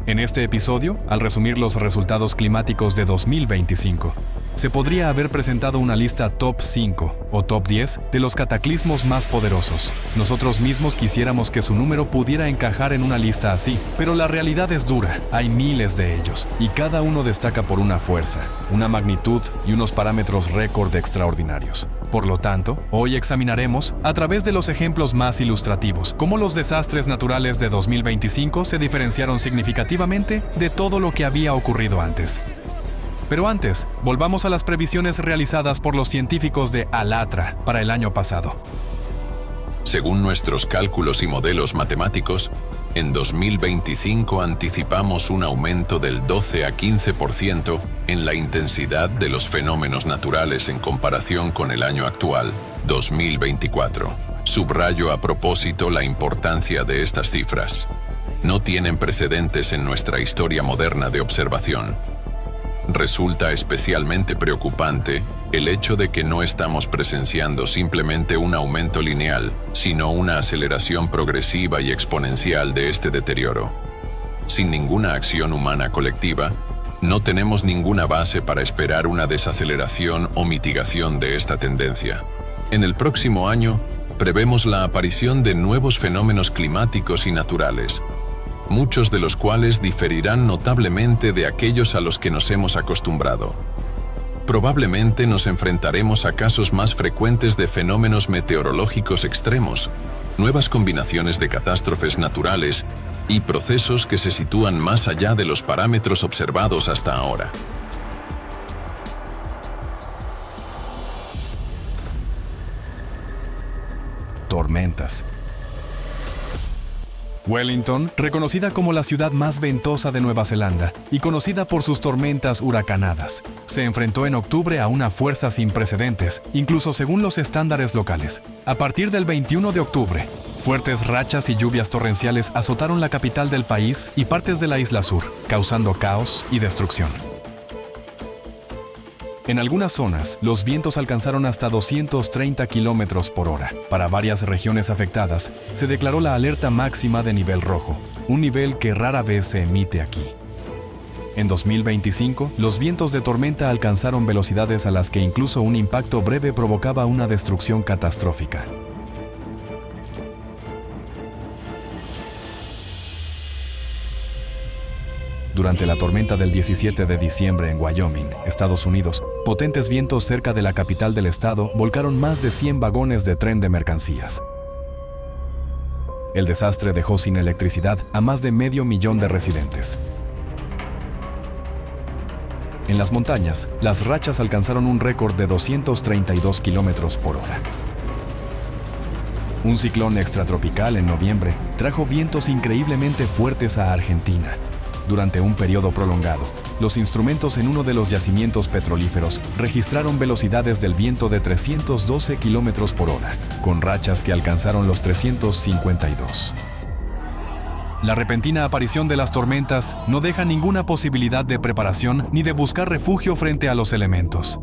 En este episodio, al resumir los resultados climáticos de 2025, se podría haber presentado una lista top 5 o top 10 de los cataclismos más poderosos. Nosotros mismos quisiéramos que su número pudiera encajar en una lista así, pero la realidad es dura. Hay miles de ellos, y cada uno destaca por una fuerza, una magnitud y unos parámetros récord extraordinarios. Por lo tanto, hoy examinaremos, a través de los ejemplos más ilustrativos, cómo los desastres naturales de 2025 se diferenciaron significativamente de todo lo que había ocurrido antes. Pero antes, volvamos a las previsiones realizadas por los científicos de ALATRA para el año pasado. Según nuestros cálculos y modelos matemáticos, en 2025 anticipamos un aumento del 12 a 15% en la intensidad de los fenómenos naturales en comparación con el año actual, 2024. Subrayo a propósito la importancia de estas cifras. No tienen precedentes en nuestra historia moderna de observación. Resulta especialmente preocupante el hecho de que no estamos presenciando simplemente un aumento lineal, sino una aceleración progresiva y exponencial de este deterioro. Sin ninguna acción humana colectiva, no tenemos ninguna base para esperar una desaceleración o mitigación de esta tendencia. En el próximo año, prevemos la aparición de nuevos fenómenos climáticos y naturales, muchos de los cuales diferirán notablemente de aquellos a los que nos hemos acostumbrado. Probablemente nos enfrentaremos a casos más frecuentes de fenómenos meteorológicos extremos, nuevas combinaciones de catástrofes naturales y procesos que se sitúan más allá de los parámetros observados hasta ahora. Tormentas. Wellington, reconocida como la ciudad más ventosa de Nueva Zelanda y conocida por sus tormentas huracanadas, se enfrentó en octubre a una fuerza sin precedentes, incluso según los estándares locales. A partir del 21 de octubre, fuertes rachas y lluvias torrenciales azotaron la capital del país y partes de la isla sur, causando caos y destrucción. En algunas zonas, los vientos alcanzaron hasta 230 kilómetros por hora. Para varias regiones afectadas, se declaró la alerta máxima de nivel rojo, un nivel que rara vez se emite aquí. En 2025, los vientos de tormenta alcanzaron velocidades a las que incluso un impacto breve provocaba una destrucción catastrófica. Durante la tormenta del 17 de diciembre en Wyoming, Estados Unidos, potentes vientos cerca de la capital del estado volcaron más de 100 vagones de tren de mercancías. El desastre dejó sin electricidad a más de 500,000 de residentes. En las montañas, las rachas alcanzaron un récord de 232 kilómetros por hora. Un ciclón extratropical en noviembre trajo vientos increíblemente fuertes a Argentina. Durante un periodo prolongado, los instrumentos en uno de los yacimientos petrolíferos registraron velocidades del viento de 312 kilómetros por hora, con rachas que alcanzaron los 352. La repentina aparición de las tormentas no deja ninguna posibilidad de preparación ni de buscar refugio frente a los elementos.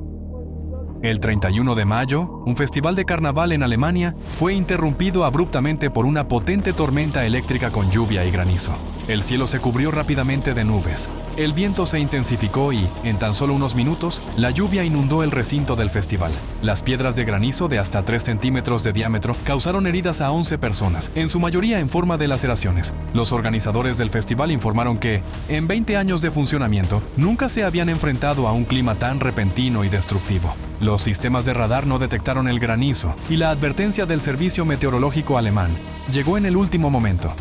El 31 de mayo, un festival de carnaval en Alemania fue interrumpido abruptamente por una potente tormenta eléctrica con lluvia y granizo. El cielo se cubrió rápidamente de nubes. El viento se intensificó y, en tan solo unos minutos, la lluvia inundó el recinto del festival. Las piedras de granizo de hasta 3 centímetros de diámetro causaron heridas a 11 personas, en su mayoría en forma de laceraciones. Los organizadores del festival informaron que, en 20 años de funcionamiento, nunca se habían enfrentado a un clima tan repentino y destructivo. Los sistemas de radar no detectaron el granizo y la advertencia del Servicio Meteorológico Alemán llegó en el último momento.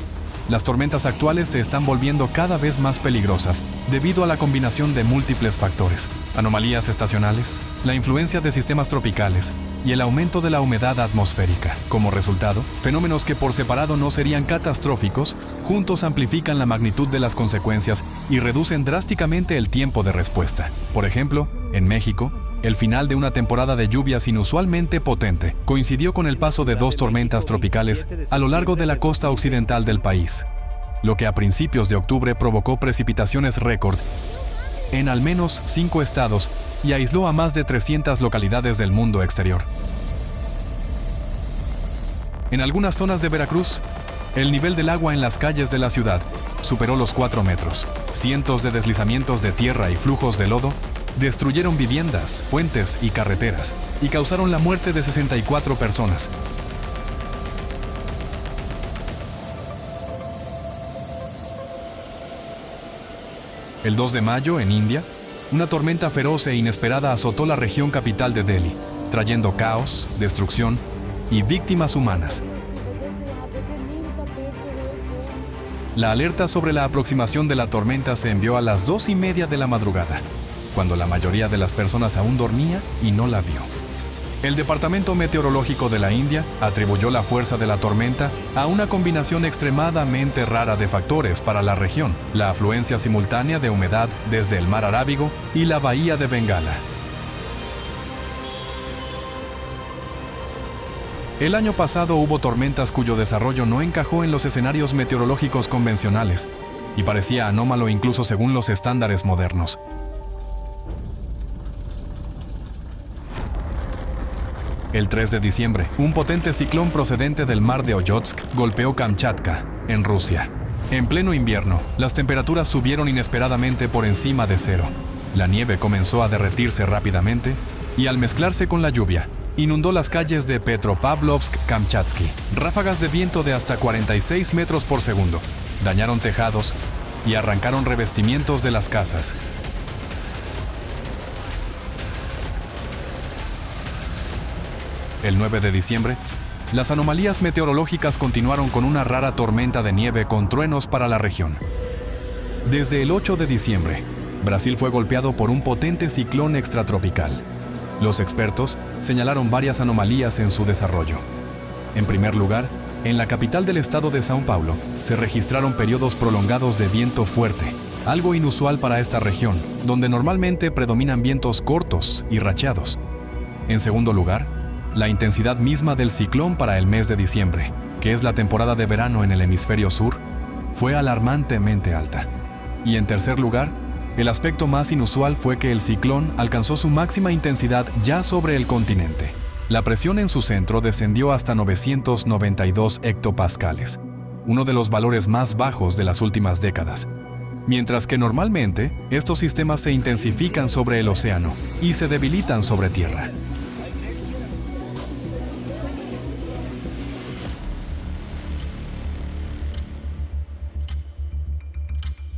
Las tormentas actuales se están volviendo cada vez más peligrosas debido a la combinación de múltiples factores: anomalías estacionales, la influencia de sistemas tropicales y el aumento de la humedad atmosférica. Como resultado, fenómenos que por separado no serían catastróficos, juntos amplifican la magnitud de las consecuencias y reducen drásticamente el tiempo de respuesta. Por ejemplo, en México, el final de una temporada de lluvias inusualmente potente coincidió con el paso de 2 tormentas tropicales a lo largo de la costa occidental del país, lo que a principios de octubre provocó precipitaciones récord en al menos 5 estados y aisló a más de 300 localidades del mundo exterior. En algunas zonas de Veracruz, el nivel del agua en las calles de la ciudad superó los 4 metros. Cientos de deslizamientos de tierra y flujos de lodo destruyeron viviendas, puentes y carreteras y causaron la muerte de 64 personas. El 2 de mayo, en India, una tormenta feroz e inesperada azotó la región capital de Delhi, trayendo caos, destrucción y víctimas humanas. La alerta sobre la aproximación de la tormenta se envió a las 2:30 de la madrugada, cuando la mayoría de las personas aún dormía y no la vio. El Departamento Meteorológico de la India atribuyó la fuerza de la tormenta a una combinación extremadamente rara de factores para la región: la afluencia simultánea de humedad desde el mar Arábigo y la bahía de Bengala. El año pasado hubo tormentas cuyo desarrollo no encajó en los escenarios meteorológicos convencionales y parecía anómalo incluso según los estándares modernos. El 3 de diciembre, un potente ciclón procedente del mar de Ojotsk golpeó Kamchatka, en Rusia. En pleno invierno, las temperaturas subieron inesperadamente por encima de cero. La nieve comenzó a derretirse rápidamente y, al mezclarse con la lluvia, inundó las calles de Petropavlovsk-Kamchatsky. Ráfagas de viento de hasta 46 metros por segundo dañaron tejados y arrancaron revestimientos de las casas. El 9 de diciembre, las anomalías meteorológicas continuaron con una rara tormenta de nieve con truenos para la región. Desde el 8 de diciembre, Brasil fue golpeado por un potente ciclón extratropical. Los expertos señalaron varias anomalías en su desarrollo. En primer lugar, en la capital del estado de São Paulo, se registraron periodos prolongados de viento fuerte, algo inusual para esta región, donde normalmente predominan vientos cortos y racheados. En segundo lugar, la intensidad misma del ciclón para el mes de diciembre, que es la temporada de verano en el hemisferio sur, fue alarmantemente alta. Y en tercer lugar, el aspecto más inusual fue que el ciclón alcanzó su máxima intensidad ya sobre el continente. La presión en su centro descendió hasta 992 hectopascales, uno de los valores más bajos de las últimas décadas. Mientras que normalmente, estos sistemas se intensifican sobre el océano y se debilitan sobre tierra.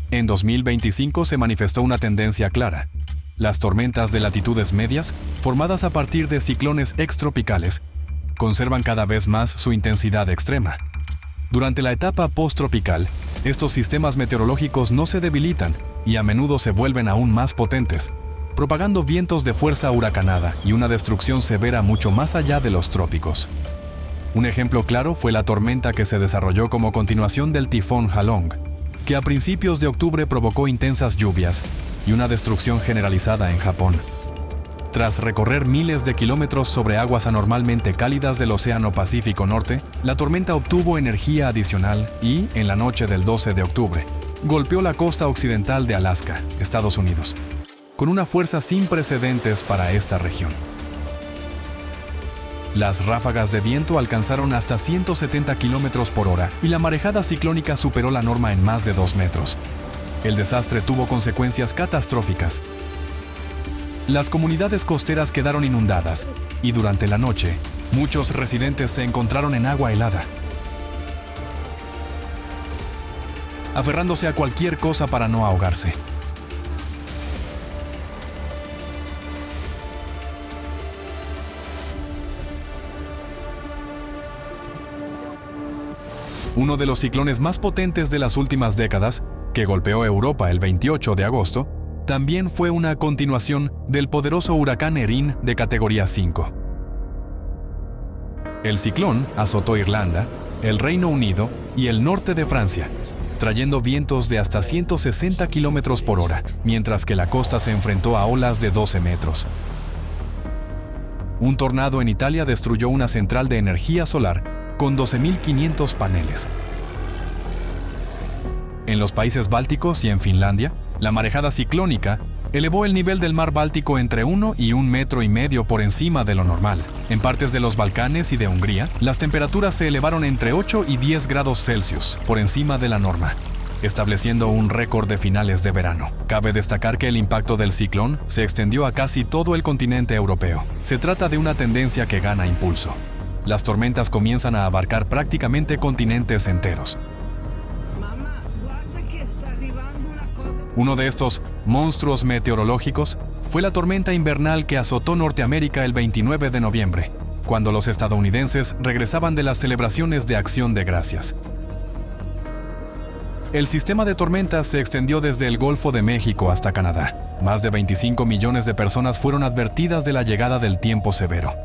En 2025 se manifestó una tendencia clara. Las tormentas de latitudes medias, formadas a partir de ciclones extropicales, conservan cada vez más su intensidad extrema. Durante la etapa posttropical, estos sistemas meteorológicos no se debilitan y a menudo se vuelven aún más potentes, propagando vientos de fuerza huracanada y una destrucción severa mucho más allá de los trópicos. Un ejemplo claro fue la tormenta que se desarrolló como continuación del tifón Halong, que a principios de octubre provocó intensas lluvias y una destrucción generalizada en Japón. Tras recorrer miles de kilómetros sobre aguas anormalmente cálidas del Océano Pacífico Norte, la tormenta obtuvo energía adicional y, en la noche del 12 de octubre, golpeó la costa occidental de Alaska, Estados Unidos, con una fuerza sin precedentes para esta región. Las ráfagas de viento alcanzaron hasta 170 kilómetros por hora y la marejada ciclónica superó la norma en más de 2 metros. El desastre tuvo consecuencias catastróficas. Las comunidades costeras quedaron inundadas y durante la noche, muchos residentes se encontraron en agua helada, aferrándose a cualquier cosa para no ahogarse. Uno de los ciclones más potentes de las últimas décadas, que golpeó Europa el 28 de agosto, también fue una continuación del poderoso huracán Erin de categoría 5. El ciclón azotó Irlanda, el Reino Unido y el norte de Francia, trayendo vientos de hasta 160 kilómetros por hora, mientras que la costa se enfrentó a olas de 12 metros. Un tornado en Italia destruyó una central de energía solar con 12.500 paneles. En los países bálticos y en Finlandia, la marejada ciclónica elevó el nivel del mar Báltico entre 1 y 1,5 metros por encima de lo normal. En partes de los Balcanes y de Hungría, las temperaturas se elevaron entre 8 y 10 grados Celsius por encima de la norma. estableciendo un récord de finales de verano. Cabe destacar que el impacto del ciclón se extendió a casi todo el continente europeo. Se trata de una tendencia que gana impulso. Las tormentas comienzan a abarcar prácticamente continentes enteros. Uno de estos monstruos meteorológicos fue la tormenta invernal que azotó Norteamérica el 29 de noviembre, cuando los estadounidenses regresaban de las celebraciones de Acción de Gracias. El sistema de tormentas se extendió desde el Golfo de México hasta Canadá. Más de 25 millones de personas fueron advertidas de la llegada del tiempo severo.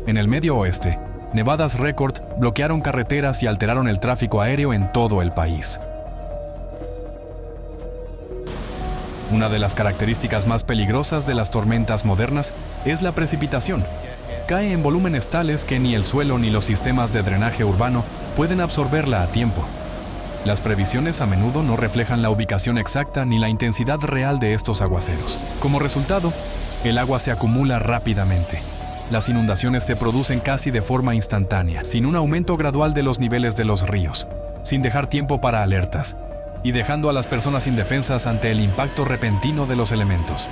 En el Medio Oeste, nevadas récord bloquearon carreteras y alteraron el tráfico aéreo en todo el país. Una de las características más peligrosas de las tormentas modernas es la precipitación. Cae en volúmenes tales que ni el suelo ni los sistemas de drenaje urbano pueden absorberla a tiempo. Las previsiones a menudo no reflejan la ubicación exacta ni la intensidad real de estos aguaceros. Como resultado, el agua se acumula rápidamente. Las inundaciones se producen casi de forma instantánea, sin un aumento gradual de los niveles de los ríos, sin dejar tiempo para alertas, y dejando a las personas indefensas ante el impacto repentino de los elementos.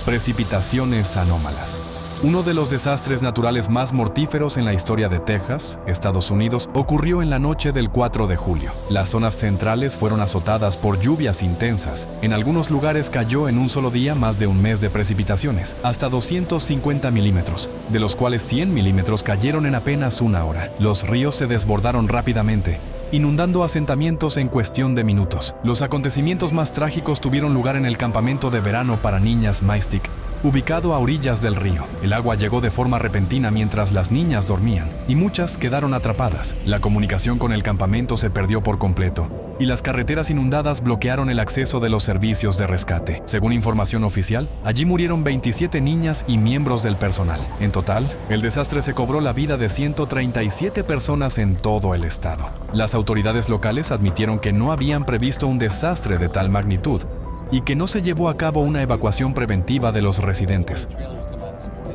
Precipitaciones anómalas. Uno de los desastres naturales más mortíferos en la historia de Texas, Estados Unidos, ocurrió en la noche del 4 de julio. Las zonas centrales fueron azotadas por lluvias intensas. En algunos lugares cayó en un solo día más de un mes de precipitaciones, hasta 250 milímetros, de los cuales 100 milímetros cayeron en apenas una hora. Los ríos se desbordaron rápidamente, inundando asentamientos en cuestión de minutos. Los acontecimientos más trágicos tuvieron lugar en el campamento de verano para niñas Mystic, ubicado a orillas del río. El agua llegó de forma repentina mientras las niñas dormían, y muchas quedaron atrapadas. La comunicación con el campamento se perdió por completo, y las carreteras inundadas bloquearon el acceso de los servicios de rescate. Según información oficial, allí murieron 27 niñas y miembros del personal. En total, el desastre se cobró la vida de 137 personas en todo el estado. Las autoridades locales admitieron que no habían previsto un desastre de tal magnitud, y que no se llevó a cabo una evacuación preventiva de los residentes.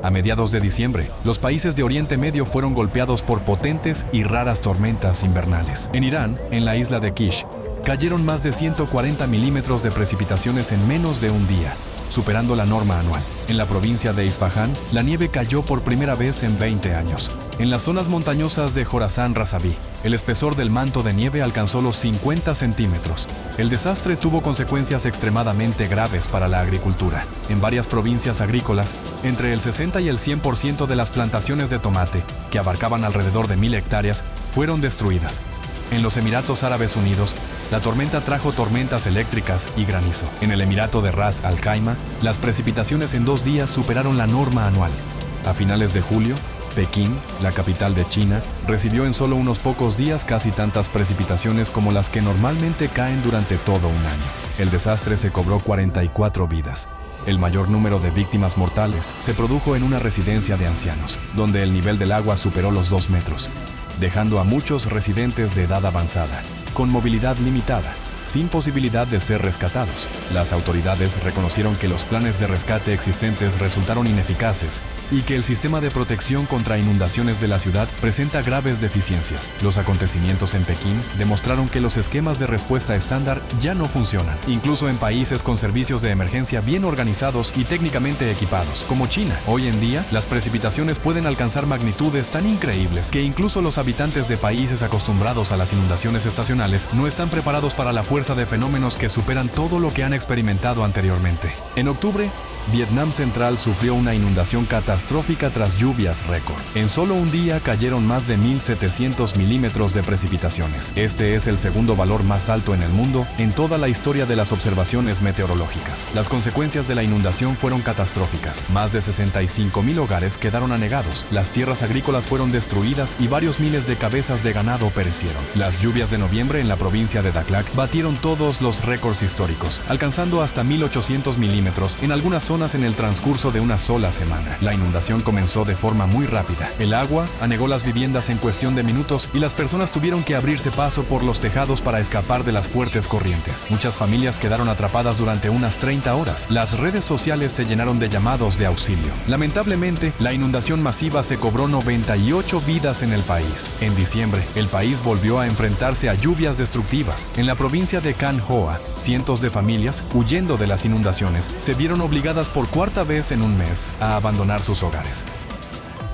A mediados de diciembre, los países de Oriente Medio fueron golpeados por potentes y raras tormentas invernales. En Irán, en la isla de Kish, cayeron más de 140 milímetros de precipitaciones en menos de un día, superando la norma anual. En la provincia de Isfahán, la nieve cayó por primera vez en 20 años. En las zonas montañosas de Jorasán Razabí, el espesor del manto de nieve alcanzó los 50 centímetros. El desastre tuvo consecuencias extremadamente graves para la agricultura. En varias provincias agrícolas, entre el 60 y el 100% de las plantaciones de tomate, que abarcaban alrededor de 1000 hectáreas, fueron destruidas. En los Emiratos Árabes Unidos, la tormenta trajo tormentas eléctricas y granizo. En el Emirato de Ras Al Khaimah, las precipitaciones en 2 días superaron la norma anual. A finales de julio, Pekín, la capital de China, recibió en solo unos pocos días casi tantas precipitaciones como las que normalmente caen durante todo un año. El desastre se cobró 44 vidas. El mayor número de víctimas mortales se produjo en una residencia de ancianos, donde el nivel del agua superó los 2 metros, dejando a muchos residentes de edad avanzada, con movilidad limitada, sin posibilidad de ser rescatados. Las autoridades reconocieron que los planes de rescate existentes resultaron ineficaces y que el sistema de protección contra inundaciones de la ciudad presenta graves deficiencias. Los acontecimientos en Pekín demostraron que los esquemas de respuesta estándar ya no funcionan, incluso en países con servicios de emergencia bien organizados y técnicamente equipados, como China. Hoy en día, las precipitaciones pueden alcanzar magnitudes tan increíbles que incluso los habitantes de países acostumbrados a las inundaciones estacionales no están preparados para la fuerza de fenómenos que superan todo lo que han experimentado anteriormente. En octubre, Vietnam Central sufrió una inundación catastrófica tras lluvias récord. En solo un día cayeron más de 1.700 milímetros de precipitaciones. Este es el segundo valor más alto en el mundo en toda la historia de las observaciones meteorológicas. Las consecuencias de la inundación fueron catastróficas. Más de 65.000 hogares quedaron anegados, las tierras agrícolas fueron destruidas y varios miles de cabezas de ganado perecieron. Las lluvias de noviembre en la provincia de Daklak batieron todos los récords históricos, alcanzando hasta 1.800 milímetros en algunas zonas en el transcurso de una sola semana. La inundación inundación comenzó de forma muy rápida. El agua anegó las viviendas en cuestión de minutos y las personas tuvieron que abrirse paso por los tejados para escapar de las fuertes corrientes. Muchas familias quedaron atrapadas durante unas 30 horas. Las redes sociales se llenaron de llamados de auxilio. Lamentablemente, la inundación masiva se cobró 98 vidas en el país. En diciembre, el país volvió a enfrentarse a lluvias destructivas. En la provincia de Khan Hoa, cientos de familias, huyendo de las inundaciones, se vieron obligadas por cuarta vez en un mes a abandonar sus hogares.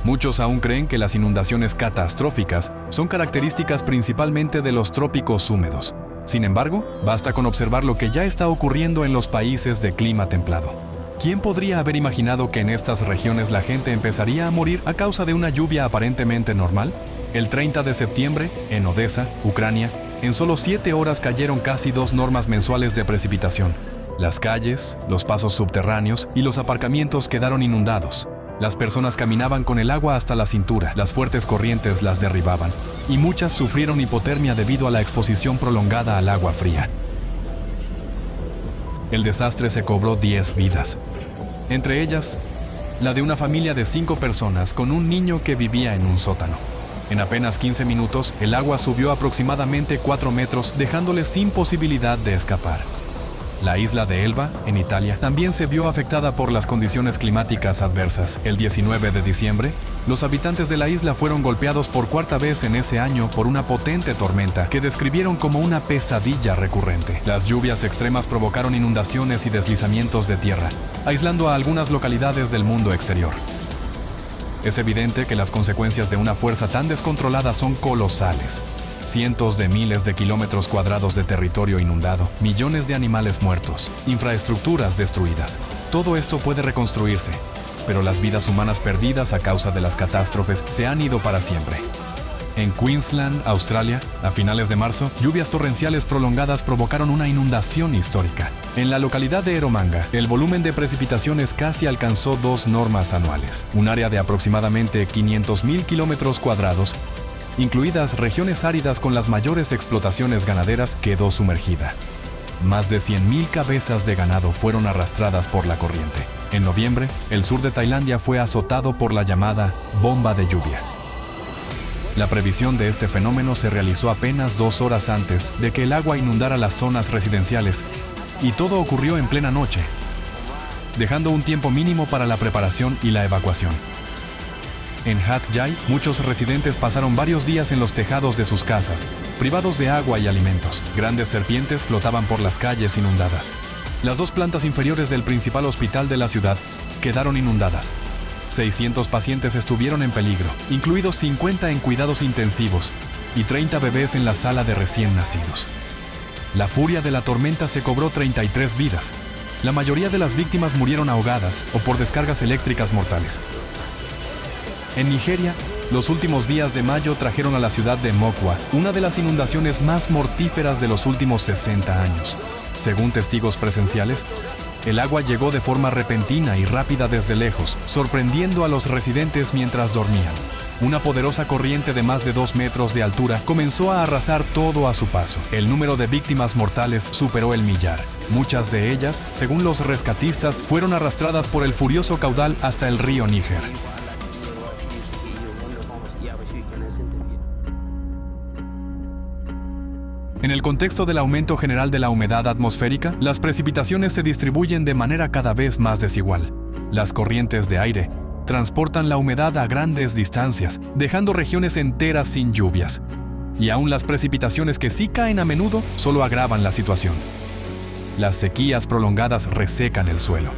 Muchos aún creen que las inundaciones catastróficas son características principalmente de los trópicos húmedos. Sin embargo, basta con observar lo que ya está ocurriendo en los países de clima templado. ¿Quién podría haber imaginado que en estas regiones la gente empezaría a morir a causa de una lluvia aparentemente normal? El 30 de septiembre, en Odessa, Ucrania, en solo 7 horas cayeron casi 2 normas mensuales de precipitación. Las calles, los pasos subterráneos y los aparcamientos quedaron inundados. Las personas caminaban con el agua hasta la cintura, las fuertes corrientes las derribaban, y muchas sufrieron hipotermia debido a la exposición prolongada al agua fría. El desastre se cobró 10 vidas, entre ellas la de una familia de 5 personas con un niño que vivía en un sótano. En apenas 15 minutos, el agua subió aproximadamente 4 metros, dejándoles sin posibilidad de escapar. La isla de Elba, en Italia, también se vio afectada por las condiciones climáticas adversas. El 19 de diciembre, los habitantes de la isla fueron golpeados por cuarta vez en ese año por una potente tormenta que describieron como una pesadilla recurrente. Las lluvias extremas provocaron inundaciones y deslizamientos de tierra, aislando a algunas localidades del mundo exterior. Es evidente que las consecuencias de una fuerza tan descontrolada son colosales. Cientos de miles de kilómetros cuadrados de territorio inundado, millones de animales muertos, infraestructuras destruidas. Todo esto puede reconstruirse, pero las vidas humanas perdidas a causa de las catástrofes se han ido para siempre. En Queensland, Australia, a finales de marzo, lluvias torrenciales prolongadas provocaron una inundación histórica. En la localidad de Eromanga, el volumen de precipitaciones casi alcanzó 2 normas anuales. Un área de aproximadamente 500,000 kilómetros cuadrados, incluidas regiones áridas con las mayores explotaciones ganaderas, quedó sumergida. Más de 100,000 cabezas de ganado fueron arrastradas por la corriente. En noviembre, el sur de Tailandia fue azotado por la llamada bomba de lluvia. La previsión de este fenómeno se realizó apenas 2 horas antes de que el agua inundara las zonas residenciales, y todo ocurrió en plena noche, dejando un tiempo mínimo para la preparación y la evacuación. En Hat Yai, muchos residentes pasaron varios días en los tejados de sus casas, privados de agua y alimentos. Grandes serpientes flotaban por las calles inundadas. Las 2 plantas inferiores del principal hospital de la ciudad quedaron inundadas. 600 pacientes estuvieron en peligro, incluidos 50 en cuidados intensivos y 30 bebés en la sala de recién nacidos. La furia de la tormenta se cobró 33 vidas. La mayoría de las víctimas murieron ahogadas o por descargas eléctricas mortales. En Nigeria, los últimos días de mayo trajeron a la ciudad de Mokwa una de las inundaciones más mortíferas de los últimos 60 años. Según testigos presenciales, el agua llegó de forma repentina y rápida desde lejos, sorprendiendo a los residentes mientras dormían. Una poderosa corriente de más de 2 metros de altura comenzó a arrasar todo a su paso. El número de víctimas mortales superó el millar. Muchas de ellas, según los rescatistas, fueron arrastradas por el furioso caudal hasta el río Níger. En el contexto del aumento general de la humedad atmosférica, las precipitaciones se distribuyen de manera cada vez más desigual. Las corrientes de aire transportan la humedad a grandes distancias, dejando regiones enteras sin lluvias. Y aún las precipitaciones que sí caen a menudo solo agravan la situación. Las sequías prolongadas resecan el suelo.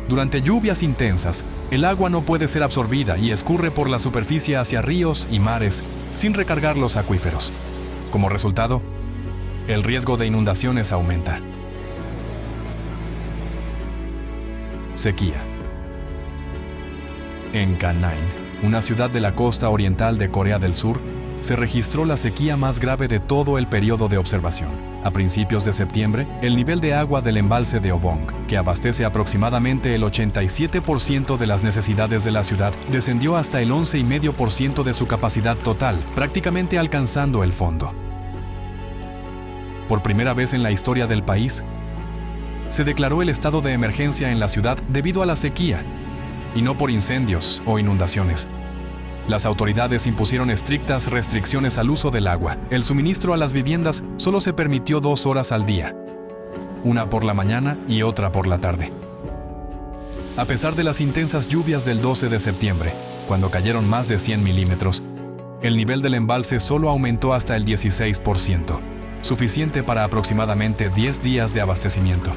Durante lluvias intensas, el agua no puede ser absorbida y escurre por la superficie hacia ríos y mares sin recargar los acuíferos. Como resultado, el riesgo de inundaciones aumenta. Sequía. En Gangneung, una ciudad de la costa oriental de Corea del Sur, se registró la sequía más grave de todo el periodo de observación. A principios de septiembre, el nivel de agua del embalse de Obong, que abastece aproximadamente el 87% de las necesidades de la ciudad, descendió hasta el 11,5% de su capacidad total, prácticamente alcanzando el fondo. Por primera vez en la historia del país, se declaró el estado de emergencia en la ciudad debido a la sequía, y no por incendios o inundaciones. Las autoridades impusieron estrictas restricciones al uso del agua. El suministro a las viviendas solo se permitió 2 horas al día, una por la mañana y otra por la tarde. A pesar de las intensas lluvias del 12 de septiembre, cuando cayeron más de 100 milímetros, el nivel del embalse solo aumentó hasta el 16%, suficiente para aproximadamente 10 días de abastecimiento.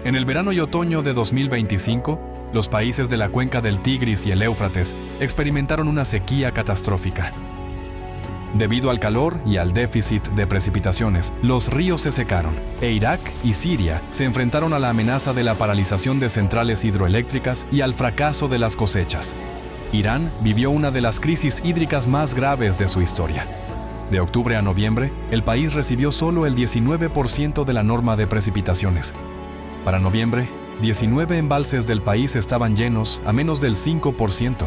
En el verano y otoño de 2025, los países de la cuenca del Tigris y el Éufrates experimentaron una sequía catastrófica. Debido al calor y al déficit de precipitaciones, los ríos se secaron, e Irak y Siria se enfrentaron a la amenaza de la paralización de centrales hidroeléctricas y al fracaso de las cosechas. Irán vivió una de las crisis hídricas más graves de su historia. De octubre a noviembre, el país recibió solo el 19% de la norma de precipitaciones. Para noviembre, 19 embalses del país estaban llenos a menos del 5%,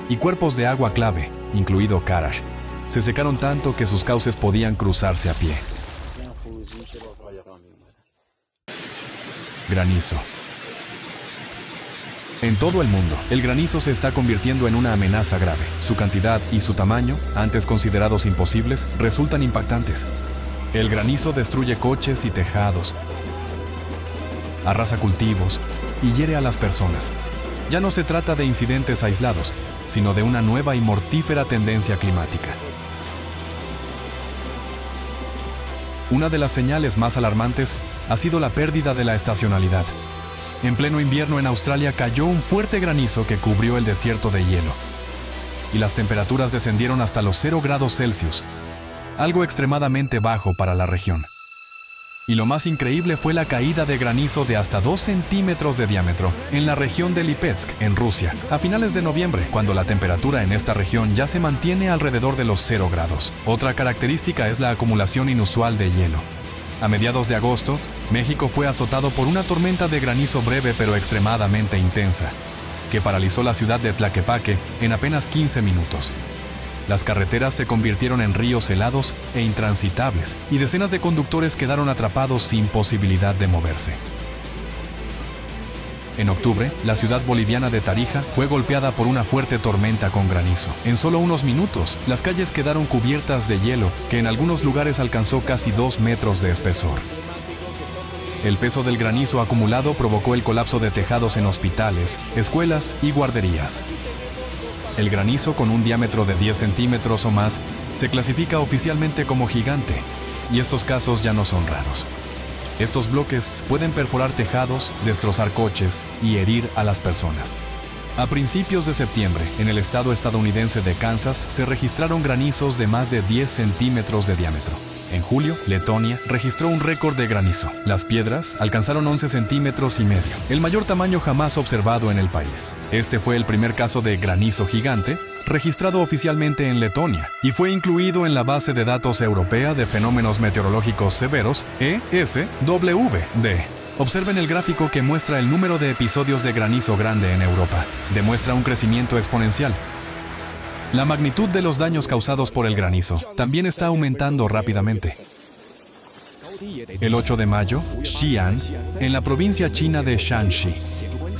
y cuerpos de agua clave, incluido Karash, se secaron tanto que sus cauces podían cruzarse a pie. Granizo. En todo el mundo, el granizo se está convirtiendo en una amenaza grave. Su cantidad y su tamaño, antes considerados imposibles, resultan impactantes. El granizo destruye coches y tejados, arrasa cultivos y hiere a las personas. Ya no se trata de incidentes aislados, sino de una nueva y mortífera tendencia climática. Una de las señales más alarmantes ha sido la pérdida de la estacionalidad. En pleno invierno en Australia cayó un fuerte granizo que cubrió el desierto de hielo, y las temperaturas descendieron hasta los 0 grados Celsius, algo extremadamente bajo para la región. Y lo más increíble fue la caída de granizo de hasta 2 centímetros de diámetro en la región de Lipetsk, en Rusia, a finales de noviembre, cuando la temperatura en esta región ya se mantiene alrededor de los 0 grados. Otra característica es la acumulación inusual de hielo. A mediados de agosto, México fue azotado por una tormenta de granizo breve pero extremadamente intensa, que paralizó la ciudad de Tlaquepaque en apenas 15 minutos. Las carreteras se convirtieron en ríos helados e intransitables, y decenas de conductores quedaron atrapados sin posibilidad de moverse. En octubre, la ciudad boliviana de Tarija fue golpeada por una fuerte tormenta con granizo. En solo unos minutos, las calles quedaron cubiertas de hielo, que en algunos lugares alcanzó casi 2 metros de espesor. El peso del granizo acumulado provocó el colapso de tejados en hospitales, escuelas y guarderías. El granizo, con un diámetro de 10 centímetros o más, se clasifica oficialmente como gigante, y estos casos ya no son raros. Estos bloques pueden perforar tejados, destrozar coches y herir a las personas. A principios de septiembre, en el estado estadounidense de Kansas, se registraron granizos de más de 10 centímetros de diámetro. En julio, Letonia registró un récord de granizo. Las piedras alcanzaron 11 centímetros y medio, el mayor tamaño jamás observado en el país. Este fue el primer caso de granizo gigante registrado oficialmente en Letonia y fue incluido en la base de datos europea de fenómenos meteorológicos severos, ESWD. Observen el gráfico que muestra el número de episodios de granizo grande en Europa. Demuestra un crecimiento exponencial. La magnitud de los daños causados por el granizo también está aumentando rápidamente. El 8 de mayo, Xi'an, en la provincia china de Shanxi,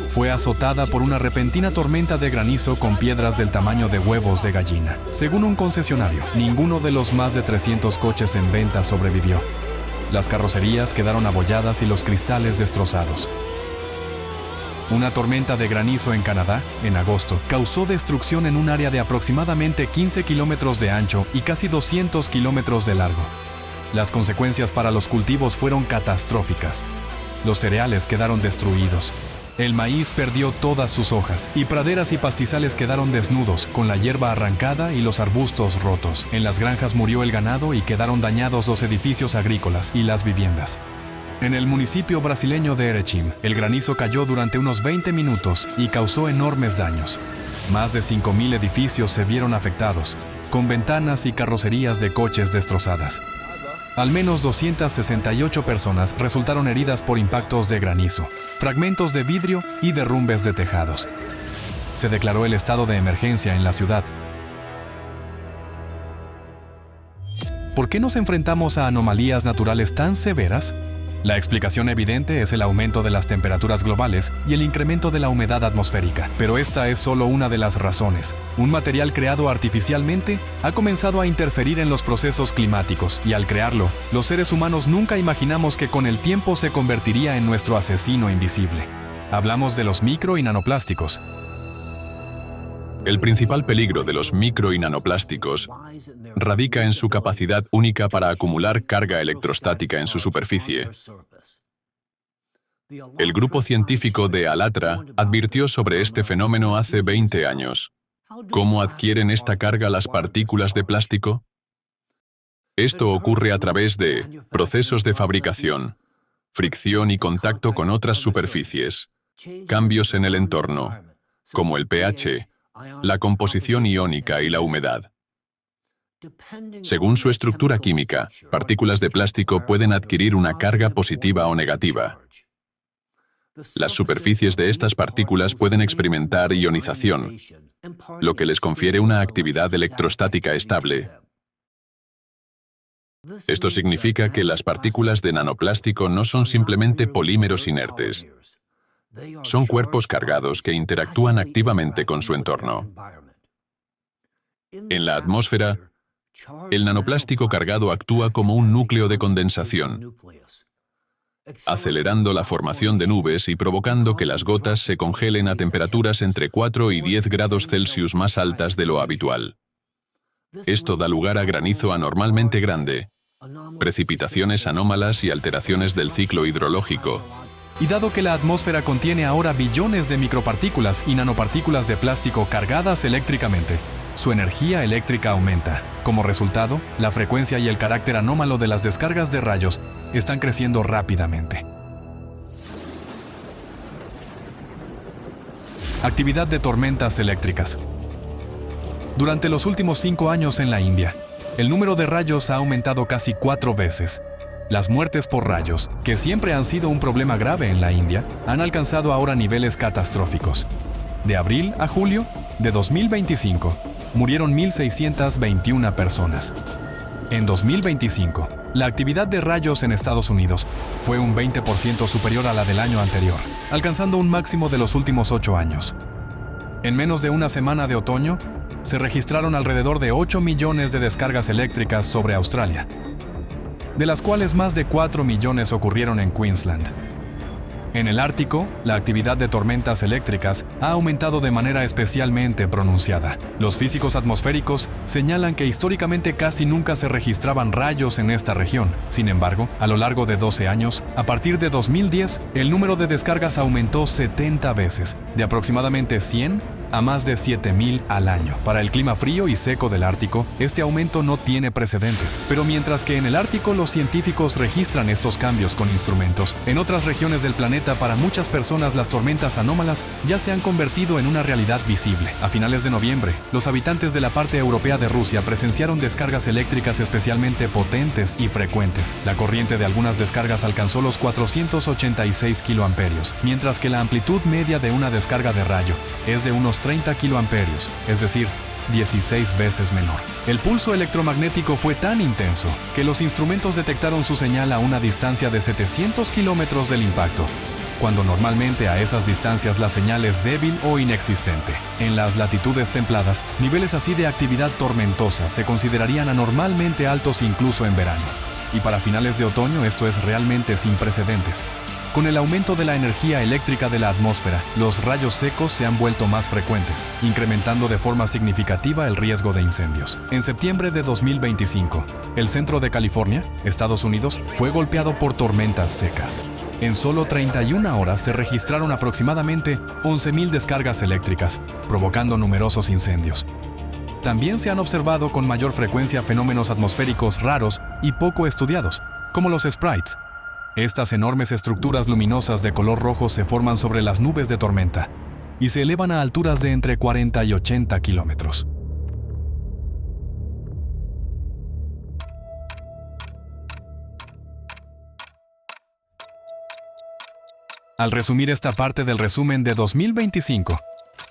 fue azotada por una repentina tormenta de granizo con piedras del tamaño de huevos de gallina. Según un concesionario, ninguno de los más de 300 coches en venta sobrevivió. Las carrocerías quedaron abolladas y los cristales destrozados. Una tormenta de granizo en Canadá, en agosto, causó destrucción en un área de aproximadamente 15 kilómetros de ancho y casi 200 kilómetros de largo. Las consecuencias para los cultivos fueron catastróficas. Los cereales quedaron destruidos. El maíz perdió todas sus hojas y praderas y pastizales quedaron desnudos, con la hierba arrancada y los arbustos rotos. En las granjas murió el ganado y quedaron dañados los edificios agrícolas y las viviendas. En el municipio brasileño de Erechim, el granizo cayó durante unos 20 minutos y causó enormes daños. Más de 5,000 edificios se vieron afectados, con ventanas y carrocerías de coches destrozadas. Al menos 268 personas resultaron heridas por impactos de granizo, fragmentos de vidrio y derrumbes de tejados. Se declaró el estado de emergencia en la ciudad. ¿Por qué nos enfrentamos a anomalías naturales tan severas? La explicación evidente es el aumento de las temperaturas globales y el incremento de la humedad atmosférica, pero esta es solo una de las razones. Un material creado artificialmente ha comenzado a interferir en los procesos climáticos y al crearlo, los seres humanos nunca imaginamos que con el tiempo se convertiría en nuestro asesino invisible. Hablamos de los micro y nanoplásticos. El principal peligro de los micro y nanoplásticos radica en su capacidad única para acumular carga electrostática en su superficie. El grupo científico de Alatra advirtió sobre este fenómeno hace 20 años. ¿Cómo adquieren esta carga las partículas de plástico? Esto ocurre a través de procesos de fabricación, fricción y contacto con otras superficies, cambios en el entorno, como el pH, la composición iónica y la humedad. Según su estructura química, partículas de plástico pueden adquirir una carga positiva o negativa. Las superficies de estas partículas pueden experimentar ionización, lo que les confiere una actividad electrostática estable. Esto significa que las partículas de nanoplástico no son simplemente polímeros inertes. Son cuerpos cargados que interactúan activamente con su entorno. En la atmósfera, el nanoplástico cargado actúa como un núcleo de condensación, acelerando la formación de nubes y provocando que las gotas se congelen a temperaturas entre 4 y 10 grados Celsius más altas de lo habitual. Esto da lugar a granizo anormalmente grande, precipitaciones anómalas y alteraciones del ciclo hidrológico. Y dado que la atmósfera contiene ahora billones de micropartículas y nanopartículas de plástico cargadas eléctricamente, su energía eléctrica aumenta. Como resultado, la frecuencia y el carácter anómalo de las descargas de rayos están creciendo rápidamente. Actividad de tormentas eléctricas. Durante los últimos 5 años en la India, el número de rayos ha aumentado casi 4 veces. Las muertes por rayos, que siempre han sido un problema grave en la India, han alcanzado ahora niveles catastróficos. De abril a julio de 2025, murieron 1.621 personas. En 2025, la actividad de rayos en Estados Unidos fue un 20% superior a la del año anterior, alcanzando un máximo de los últimos 8 años. En menos de una semana de otoño, se registraron alrededor de 8 millones de descargas eléctricas sobre Australia, de las cuales más de 4 millones ocurrieron en Queensland. En el Ártico, la actividad de tormentas eléctricas ha aumentado de manera especialmente pronunciada. Los físicos atmosféricos señalan que históricamente casi nunca se registraban rayos en esta región. Sin embargo, a lo largo de 12 años, a partir de 2010, el número de descargas aumentó 70 veces, de aproximadamente 100 a más de 7.000 al año. Para el clima frío y seco del Ártico, este aumento no tiene precedentes. Pero mientras que en el Ártico los científicos registran estos cambios con instrumentos, en otras regiones del planeta para muchas personas las tormentas anómalas ya se han convertido en una realidad visible. A finales de noviembre, los habitantes de la parte europea de Rusia presenciaron descargas eléctricas especialmente potentes y frecuentes. La corriente de algunas descargas alcanzó los 486 kiloamperios, mientras que la amplitud media de una descarga de rayo es de unos 30 kiloamperios, es decir, 16 veces menor. El pulso electromagnético fue tan intenso que los instrumentos detectaron su señal a una distancia de 700 kilómetros del impacto, cuando normalmente a esas distancias la señal es débil o inexistente. En las latitudes templadas, niveles así de actividad tormentosa se considerarían anormalmente altos incluso en verano. Y para finales de otoño esto es realmente sin precedentes. Con el aumento de la energía eléctrica de la atmósfera, los rayos secos se han vuelto más frecuentes, incrementando de forma significativa el riesgo de incendios. En septiembre de 2025, el centro de California, Estados Unidos, fue golpeado por tormentas secas. En solo 31 horas se registraron aproximadamente 11.000 descargas eléctricas, provocando numerosos incendios. También se han observado con mayor frecuencia fenómenos atmosféricos raros y poco estudiados, como los sprites. Estas enormes estructuras luminosas de color rojo se forman sobre las nubes de tormenta y se elevan a alturas de entre 40 y 80 kilómetros. Al resumir esta parte del resumen de 2025,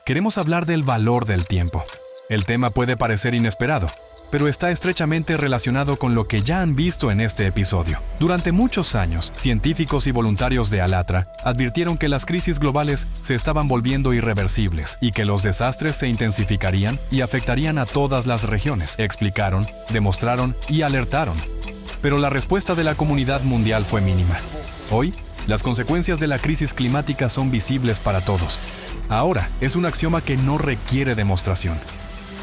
queremos hablar del valor del tiempo. El tema puede parecer inesperado, pero está estrechamente relacionado con lo que ya han visto en este episodio. Durante muchos años, científicos y voluntarios de Alatra advirtieron que las crisis globales se estaban volviendo irreversibles y que los desastres se intensificarían y afectarían a todas las regiones. Explicaron, demostraron y alertaron. Pero la respuesta de la comunidad mundial fue mínima. Hoy, las consecuencias de la crisis climática son visibles para todos. Ahora, es un axioma que no requiere demostración.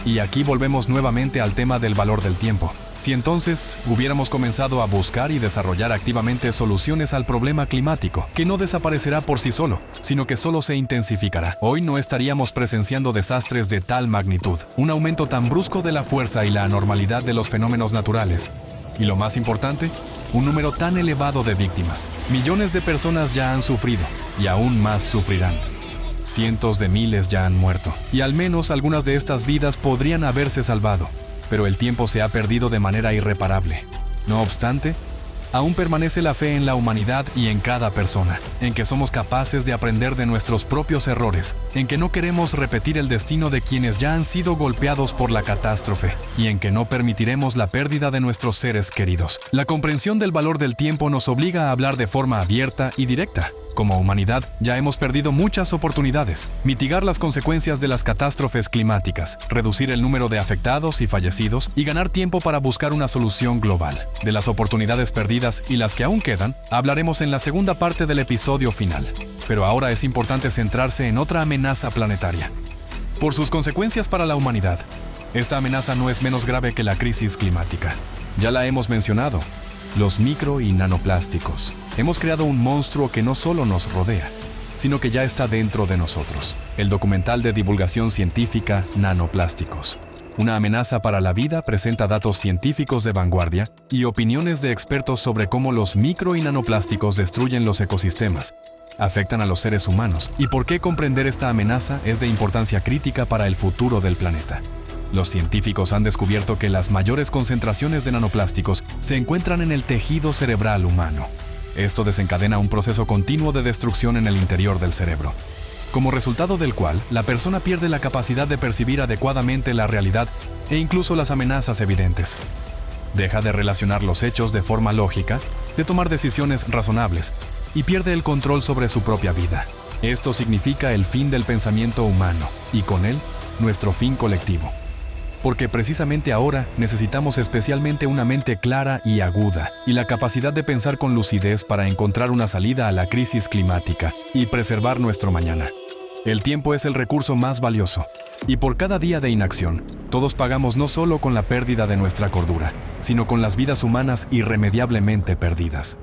Y aquí volvemos nuevamente al tema del valor del tiempo. Si entonces hubiéramos comenzado a buscar y desarrollar activamente soluciones al problema climático, que no desaparecerá por sí solo, sino que solo se intensificará, hoy no estaríamos presenciando desastres de tal magnitud, un aumento tan brusco de la fuerza y la anormalidad de los fenómenos naturales. Y lo más importante, un número tan elevado de víctimas. Millones de personas ya han sufrido y aún más sufrirán. Cientos de miles ya han muerto, y al menos algunas de estas vidas podrían haberse salvado, pero el tiempo se ha perdido de manera irreparable. No obstante, aún permanece la fe en la humanidad y en cada persona, en que somos capaces de aprender de nuestros propios errores, en que no queremos repetir el destino de quienes ya han sido golpeados por la catástrofe, y en que no permitiremos la pérdida de nuestros seres queridos. La comprensión del valor del tiempo nos obliga a hablar de forma abierta y directa. Como humanidad, ya hemos perdido muchas oportunidades. Mitigar las consecuencias de las catástrofes climáticas, reducir el número de afectados y fallecidos y ganar tiempo para buscar una solución global. De las oportunidades perdidas y las que aún quedan, hablaremos en la segunda parte del episodio final. Pero ahora es importante centrarse en otra amenaza planetaria. Por sus consecuencias para la humanidad, esta amenaza no es menos grave que la crisis climática. Ya la hemos mencionado. Los micro y nanoplásticos. Hemos creado un monstruo que no solo nos rodea, sino que ya está dentro de nosotros. El documental de divulgación científica Nanoplásticos. Una amenaza para la vida presenta datos científicos de vanguardia y opiniones de expertos sobre cómo los micro y nanoplásticos destruyen los ecosistemas, afectan a los seres humanos y por qué comprender esta amenaza es de importancia crítica para el futuro del planeta. Los científicos han descubierto que las mayores concentraciones de nanoplásticos se encuentran en el tejido cerebral humano. Esto desencadena un proceso continuo de destrucción en el interior del cerebro, como resultado del cual la persona pierde la capacidad de percibir adecuadamente la realidad e incluso las amenazas evidentes. Deja de relacionar los hechos de forma lógica, de tomar decisiones razonables y pierde el control sobre su propia vida. Esto significa el fin del pensamiento humano y con él, nuestro fin colectivo. Porque precisamente ahora necesitamos especialmente una mente clara y aguda y la capacidad de pensar con lucidez para encontrar una salida a la crisis climática y preservar nuestro mañana. El tiempo es el recurso más valioso y por cada día de inacción, todos pagamos no solo con la pérdida de nuestra cordura, sino con las vidas humanas irremediablemente perdidas.